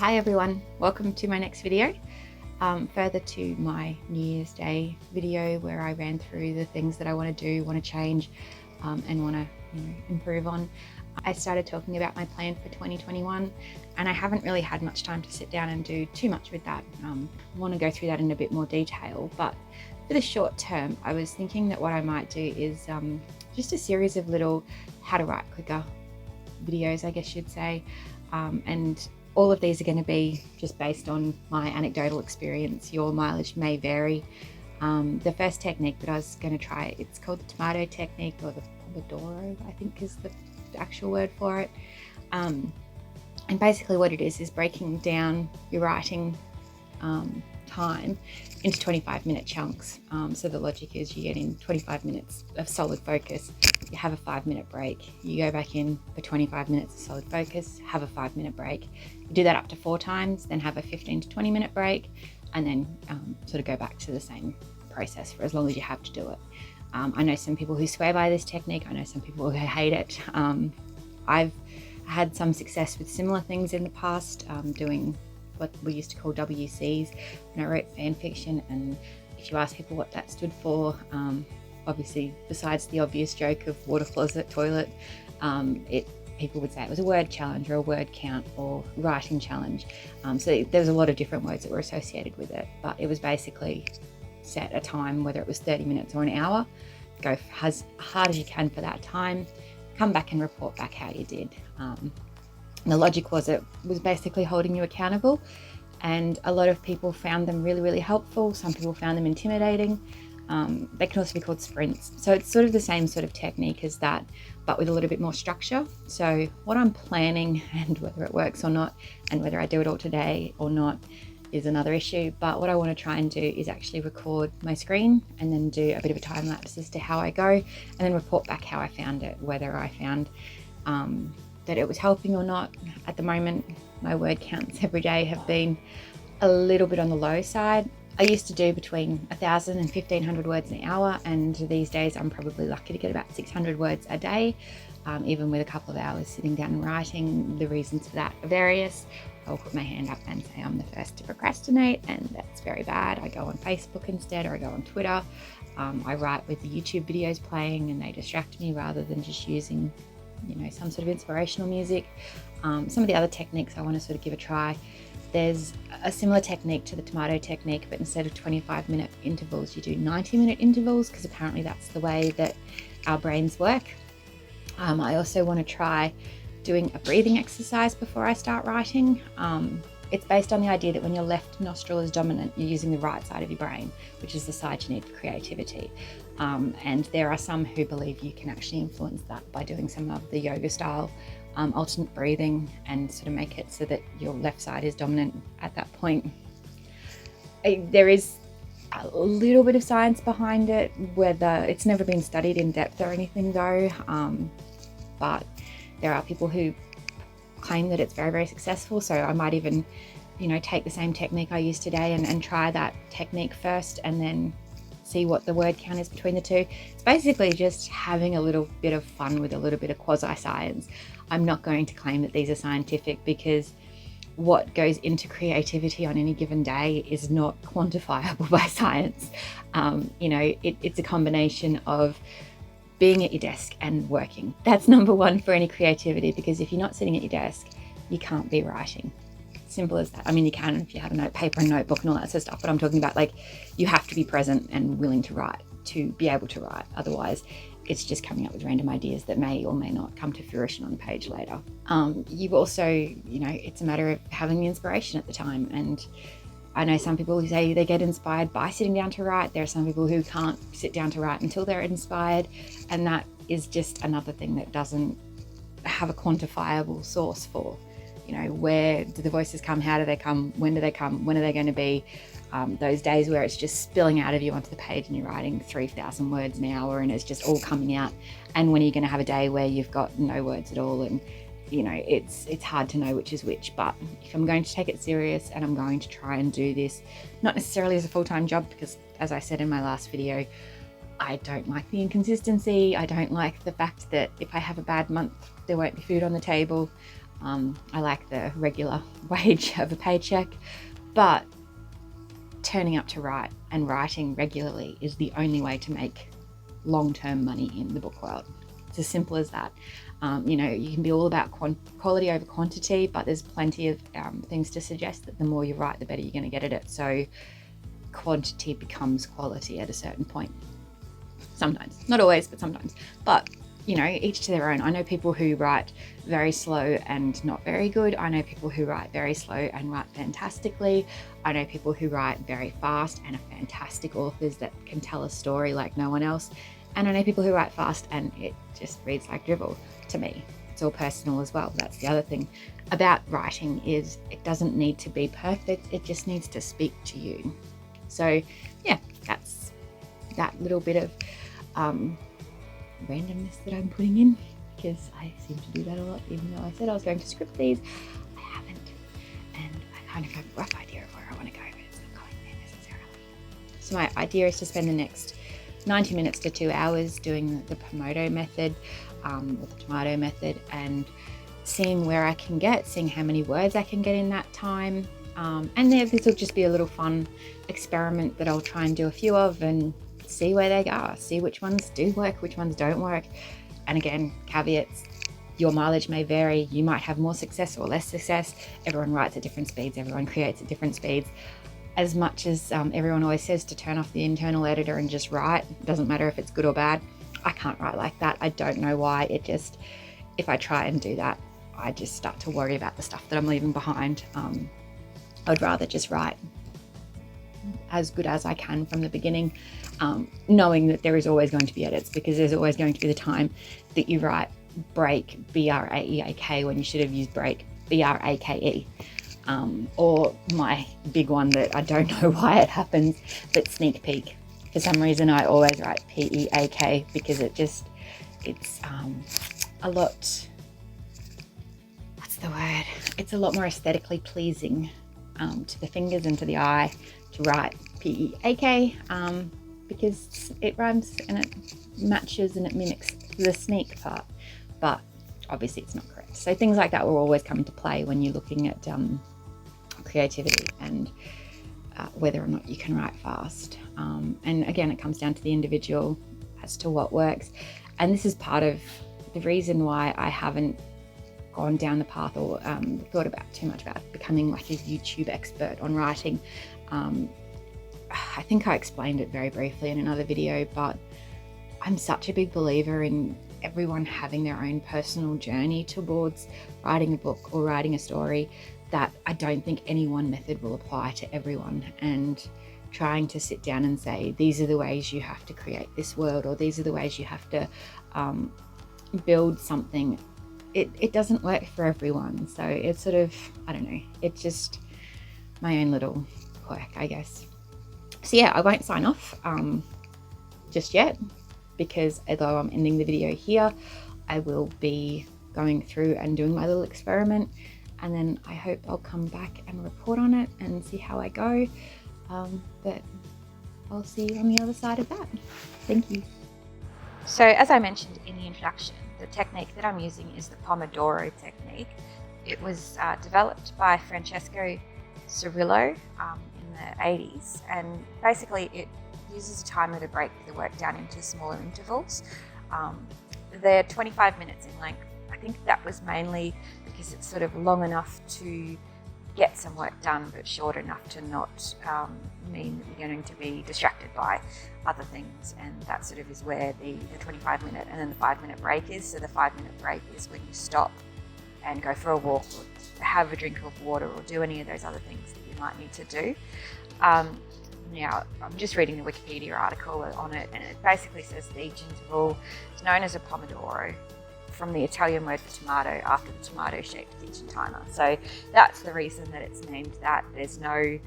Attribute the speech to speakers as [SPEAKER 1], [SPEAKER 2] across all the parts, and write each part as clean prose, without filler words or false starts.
[SPEAKER 1] Hi everyone, welcome to my next video. Further to my New Year's Day video where I ran through the things that I want to do, want to change, and want to improve on. I started talking about my plan for 2021 and I haven't really had much time to sit down and do too much with that. I want to go through that in a bit more detail, but for the short term, I was thinking that what I might do is just a series of little how to write quicker videos, I guess you'd say, and all of these are going to be just based on my anecdotal experience. Your mileage may vary. The first technique that I was going to try, it's called the tomato technique, or the pomodoro, I think is the actual word for it. And basically what it is breaking down your writing time into 25-minute chunks. So the logic is you get in 25 minutes of solid focus, you have a 5-minute break, you go back in for 25 minutes of solid focus, have a 5-minute break. You do that up to 4 times, then have a 15 to 20 minute break, and then sort of go back to the same process for as long as you have to do it. I know some people who swear by this technique, I know some people who hate it. I've had some success with similar things in the past, doing what we used to call WCs when I wrote fan fiction, and if you ask people what that stood for, obviously besides the obvious joke of water closet toilet, people would say it was a word challenge or a word count or writing challenge. So there's a lot of different words that were associated with it, but it was basically set a time, whether it was 30 minutes or an hour, go as hard as you can for that time, come back and report back how you did. The logic was it was basically holding you accountable, and a lot of people found them really, really helpful. Some people found them intimidating. They can also be called sprints. So it's sort of the same sort of technique as that, but with a little bit more structure. So what I'm planning, and whether it works or not, and whether I do it all today or not, is another issue. But what I want to try and do is actually record my screen and then do a bit of a time lapse as to how I go, and then report back how I found it, whether I found that it was helping or not. At the moment, my word counts every day have been a little bit on the low side. I used to do between 1,000 and 1,500 words an hour, and these days I'm probably lucky to get about 600 words a day, even with a couple of hours sitting down and writing. The reasons for that are various. I'll put my hand up and say I'm the first to procrastinate, and that's very bad. I go on Facebook instead, or I go on Twitter. I write with the YouTube videos playing and they distract me rather than just using some sort of inspirational music. Some of the other techniques I want to sort of give a try. There's a similar technique to the tomato technique, but instead of 25-minute intervals, you do 90-minute intervals, because apparently that's the way that our brains work. I also want to try doing a breathing exercise before I start writing. It's based on the idea that when your left nostril is dominant, you're using the right side of your brain, which is the side you need for creativity. And there are some who believe you can actually influence that by doing some of the yoga style alternate breathing, and sort of make it so that your left side is dominant at that point. There is a little bit of science behind it, whether it's never been studied in depth or anything though, but there are people who claim that it's very, very successful. So I might even take the same technique I used today and try that technique first, and then see what the word count is between the two. It's basically just having a little bit of fun with a little bit of quasi-science. I'm not going to claim that these are scientific, because what goes into creativity on any given day is not quantifiable by science. It's a combination of being at your desk and working. That's number one for any creativity, because if you're not sitting at your desk, you can't be writing. Simple as that. I mean, you can if you have a paper and notebook and all that sort of stuff, but I'm talking about you have to be present and willing to write to be able to write. Otherwise, it's just coming up with random ideas that may or may not come to fruition on a page later. You've also, it's a matter of having the inspiration at the time. And I know some people who say they get inspired by sitting down to write. There are some people who can't sit down to write until they're inspired. And that is just another thing that doesn't have a quantifiable source for, where do the voices come? How do they come? When do they come? When are they going to be? Those days where it's just spilling out of you onto the page and you're writing 3,000 words an hour and it's just all coming out. And when are you going to have a day where you've got no words at all? And it's hard to know which is which. But if I'm going to take it serious and I'm going to try and do this, not necessarily as a full-time job, because as I said in my last video, I don't like the inconsistency. I don't like the fact that if I have a bad month, there won't be food on the table. I like the regular wage of a paycheck, but turning up to write and writing regularly is the only way to make long-term money in the book world. It's as simple as that. You know, you can be all about quality over quantity, but there's plenty of things to suggest that the more you write, the better you're going to get at it. So quantity becomes quality at a certain point. Sometimes, not always, but sometimes. But you know, each to their own. I know people who write very slow and not very good. I know people who write very slow and write fantastically. I know people who write very fast and are fantastic authors that can tell a story like no one else. And I know people who write fast and it just reads like drivel to me. It's all personal as well. That's the other thing about writing, is it doesn't need to be perfect. It just needs to speak to you. So yeah, that's that little bit of randomness that I'm putting in, because I seem to do that a lot. Even though I said I was going to script these, I haven't, and I kind of have a rough idea of where I want to go, but it's not going there necessarily. So my idea is to spend the next 90 minutes to 2 hours doing the Pomodoro method, or the tomato method, and seeing where I can get, seeing how many words I can get in that time. And this will just be a little fun experiment that I'll try and do a few of and see where they go, see which ones do work, which ones don't work. And again, caveats, your mileage may vary. You might have more success or less success. Everyone writes at different speeds, everyone creates at different speeds. As much as everyone always says to turn off the internal editor and just write, it doesn't matter if it's good or bad. I can't write like that. I don't know why. It just, if I try and do that, I just start to worry about the stuff that I'm leaving behind. I'd rather just write as good as I can from the beginning, knowing that there is always going to be edits, because there's always going to be the time that you write break, B-R-A-E-A-K, when you should have used break, B-R-A-K-E. Or my big one that I don't know why it happens, but sneak peek. For some reason I always write P-E-A-K, because it's a lot, what's the word? It's a lot more aesthetically pleasing to the fingers and to the eye to write P-E-A-K, because it rhymes and it matches and it mimics the sneak part, but obviously it's not correct. So things like that will always come into play when you're looking at creativity and whether or not you can write fast. And again, it comes down to the individual as to what works. And this is part of the reason why I haven't gone down the path or thought about too much about becoming like a YouTube expert on writing. I think I explained it very briefly in another video, but I'm such a big believer in everyone having their own personal journey towards writing a book or writing a story, that I don't think any one method will apply to everyone. And trying to sit down and say, these are the ways you have to create this world, or these are the ways you have to build something, it doesn't work for everyone. So it's sort of, I don't know, it's just my own little quirk, I guess. So yeah, I won't sign off just yet, because although I'm ending the video here, I will be going through and doing my little experiment, and then I hope I'll come back and report on it and see how I go. But I'll see you on the other side of that. Thank you. So as I mentioned in the introduction, the technique that I'm using is the Pomodoro technique. It was developed by Francesco Cirillo in the 80s, and basically it uses a timer to break the work down into smaller intervals. They're 25 minutes in length. I think that was mainly because it's sort of long enough to get some work done, but short enough to not mean that you're going to be distracted by other things. And that sort of is where the 25 minute and then the 5 minute break is. So the 5 minute break is when you stop and go for a walk or have a drink of water or do any of those other things that you might need to do. Now, I'm just reading the Wikipedia article on it, and it basically says that each interval is known as a Pomodoro, from the Italian word for tomato, after the tomato-shaped kitchen timer. So that's the reason that it's named that. There's no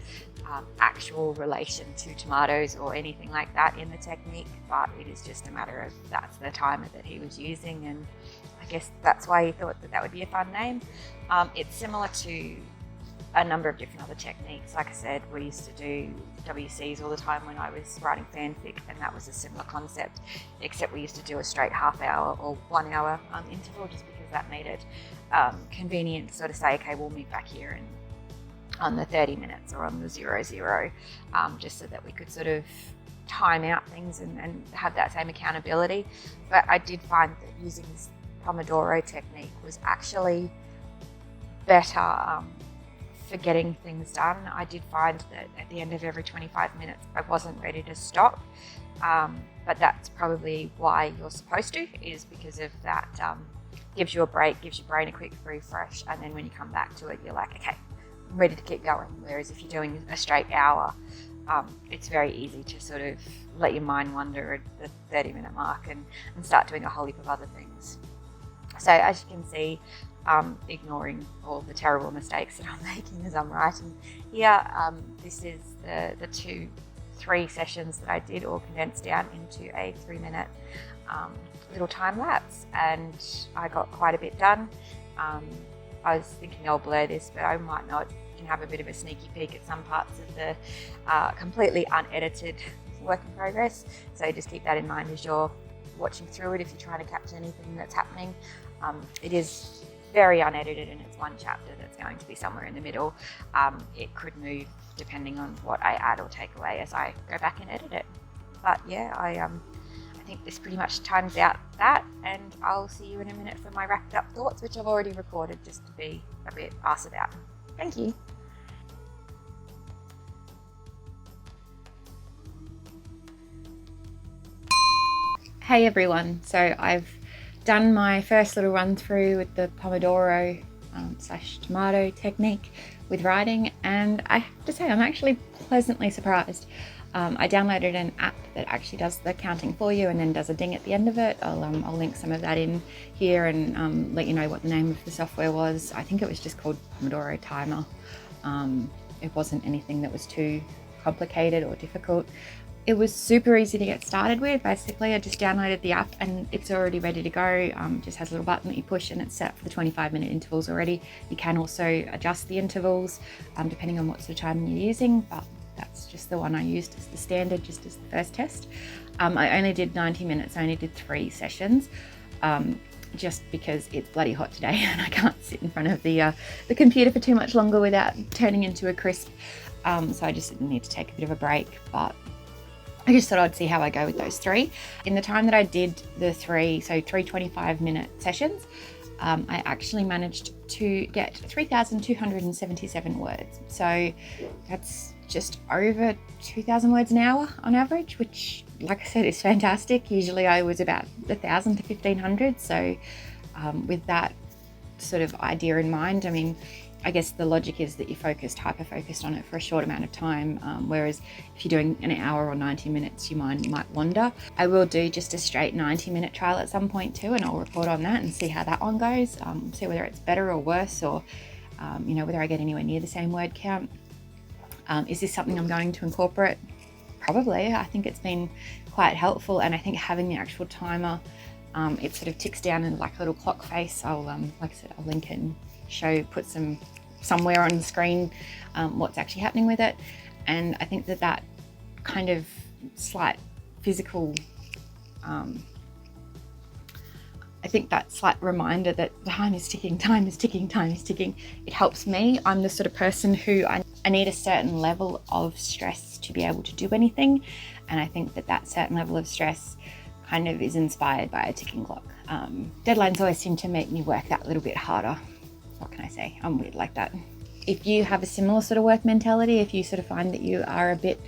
[SPEAKER 1] actual relation to tomatoes or anything like that in the technique, but it is just a matter of that's the timer that he was using, and I guess that's why he thought that that would be a fun name. It's similar to
[SPEAKER 2] a number of different other techniques. Like I said, we used to do WCs all the time when I was writing fanfic, and that was a similar concept, except we used to do a straight half-hour or 1 hour interval, just because that made it convenient to sort of say, okay, we'll meet back here and on the 30 minutes or on the 00, just so that we could sort of time out things and have that same accountability. But I did find that using this Pomodoro technique was actually better for getting things done. I did find that at the end of every 25 minutes I wasn't ready to stop, but that's probably why you're supposed to, is because of that. Gives you a break, gives your brain a quick refresh, and then when you come back to it, you're like, okay, I'm ready to keep going. Whereas if you're doing a straight hour, it's very easy to sort of let your mind wander at the 30-minute mark and start doing a whole heap of other things. So as you can see, ignoring all the terrible mistakes that I'm making as I'm writing here, this is the 3 sessions that I did, all condensed down into a 3-minute little time lapse, and I got quite a bit done. I was thinking I'll blur this, but I might not. You can have a bit of a sneaky peek at some parts of the completely unedited work in progress, so just keep that in mind as you're watching through it if you're trying to capture anything that's happening. It is very unedited, and it's one chapter that's going to be somewhere in the middle. It could move depending on what I add or take away as I go back and edit it. But yeah, I think this pretty much times out that, and I'll see you in a minute for my wrapped up thoughts, which I've already recorded just to be a bit arse about. Thank you.
[SPEAKER 1] Hey everyone, so I've done my first little run through with the Pomodoro / tomato technique with writing, and I have to say I'm actually pleasantly surprised. I downloaded an app that actually does the counting for you and then does a ding at the end of it. I'll link some of that in here and let you know what the name of the software was. I think it was just called Pomodoro Timer. It wasn't anything that was too complicated or difficult. It was super easy to get started with. Basically, I just downloaded the app and it's already ready to go. Just has a little button that you push and it's set for the 25-minute intervals already. You can also adjust the intervals depending on what sort of time you're using, but that's just the one I used as the standard, just as the first test. I only did 90 minutes, I only did 3 sessions, just because it's bloody hot today and I can't sit in front of the computer for too much longer without turning into a crisp. So I just need to take a bit of a break, but I just thought I'd see how I go with those 3. In the time that I did the 3 25-minute sessions, I actually managed to get 3,277 words. So that's just over 2,000 words an hour on average, which, like I said, is fantastic. Usually I was about 1,000 to 1,500. So with that sort of idea in mind, I mean, I guess the logic is that you're hyper-focused on it for a short amount of time, whereas if you're doing an hour or 90 minutes, your mind might wander. I will do just a straight 90-minute trial at some point too, and I'll report on that and see how that one goes, see whether it's better or worse, or whether I get anywhere near the same word count. Is this something I'm going to incorporate? Probably. I think it's been quite helpful, and I think having the actual timer, it sort of ticks down in like a little clock face. I'll, like I said, I'll link it and put somewhere on the screen what's actually happening with it. And I think that kind of slight physical, I think that slight reminder that time is ticking, it helps me. I'm the sort of person who I need a certain level of stress to be able to do anything. And I think that certain level of stress kind of is inspired by a ticking clock. Deadlines always seem to make me work that little bit harder. What can I say? I'm weird like that. If you have a similar sort of work mentality, if you sort of find that you are a bit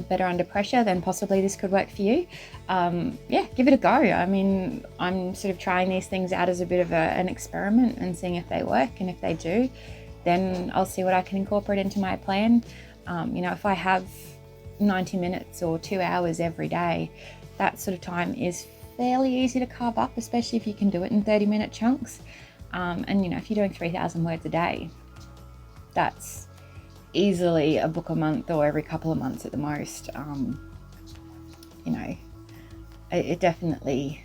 [SPEAKER 1] better under pressure, then possibly this could work for you. Yeah, give it a go. I mean, I'm sort of trying these things out as a bit of an experiment and seeing if they work, and if they do, then I'll see what I can incorporate into my plan. If I have 90 minutes or 2 hours every day, that sort of time is fairly easy to carve up, especially if you can do it in 30-minute chunks. And if you're doing 3,000 words a day, that's easily a book a month or every couple of months at the most. It definitely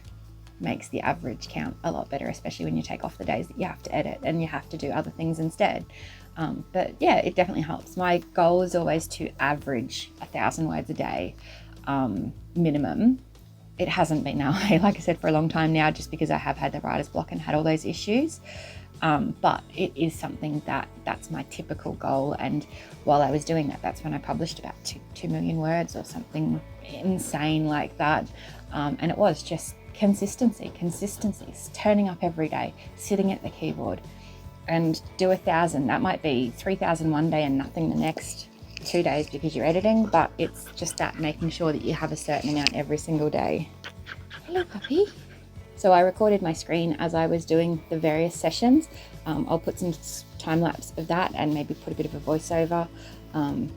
[SPEAKER 1] makes the average count a lot better, especially when you take off the days that you have to edit and you have to do other things instead. But yeah, it definitely helps. My goal is always to average 1,000 words a day, minimum. It hasn't been that way, like I said, for a long time now, just because I have had the writer's block and had all those issues. But it is something that's my typical goal. And while I was doing that, that's when I published about 2 million words or something insane like that. And it was just consistency, turning up every day, sitting at the keyboard, and do 1,000. That might be 3,000 one day and nothing the next 2 days because you're editing, but it's just that making sure that you have a certain amount every single day. Hello, puppy. So I recorded my screen as I was doing the various sessions. I'll put some time lapse of that and maybe put a bit of a voiceover,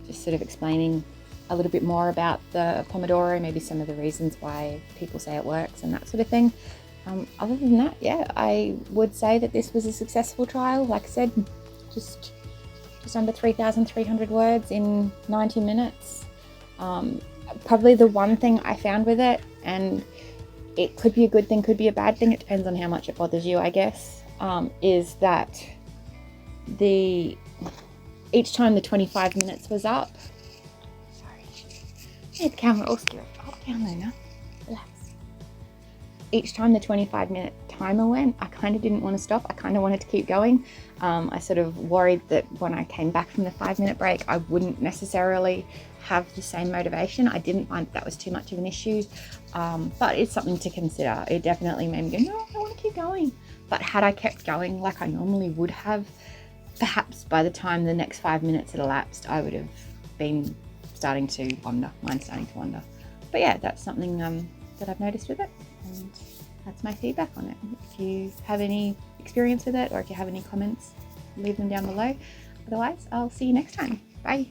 [SPEAKER 1] just sort of explaining a little bit more about the Pomodoro, maybe some of the reasons why people say it works and that sort of thing. Other than that, yeah, I would say that this was a successful trial. Like I said, just under 3,300 words in 90 minutes. Probably the one thing I found with it, and it could be a good thing, could be a bad thing, it depends on how much it bothers you, I guess, is that each time the 25 minutes was up, sorry, the camera all scared. Oh, down there now, relax. Each time the 25-minute timer went, I kind of didn't want to stop. I kind of wanted to keep going. I sort of worried that when I came back from the 5-minute break, I wouldn't necessarily have the same motivation. I didn't find that was too much of an issue, but it's something to consider. It definitely made me go, no, I want to keep going. But had I kept going like I normally would have, perhaps by the time the next 5 minutes had elapsed, I would have been starting to wander. But yeah, that's something that I've noticed with it, and that's my feedback on it. If you have any experience with it, or if you have any comments, leave them down below. Otherwise, I'll see you next time. Bye.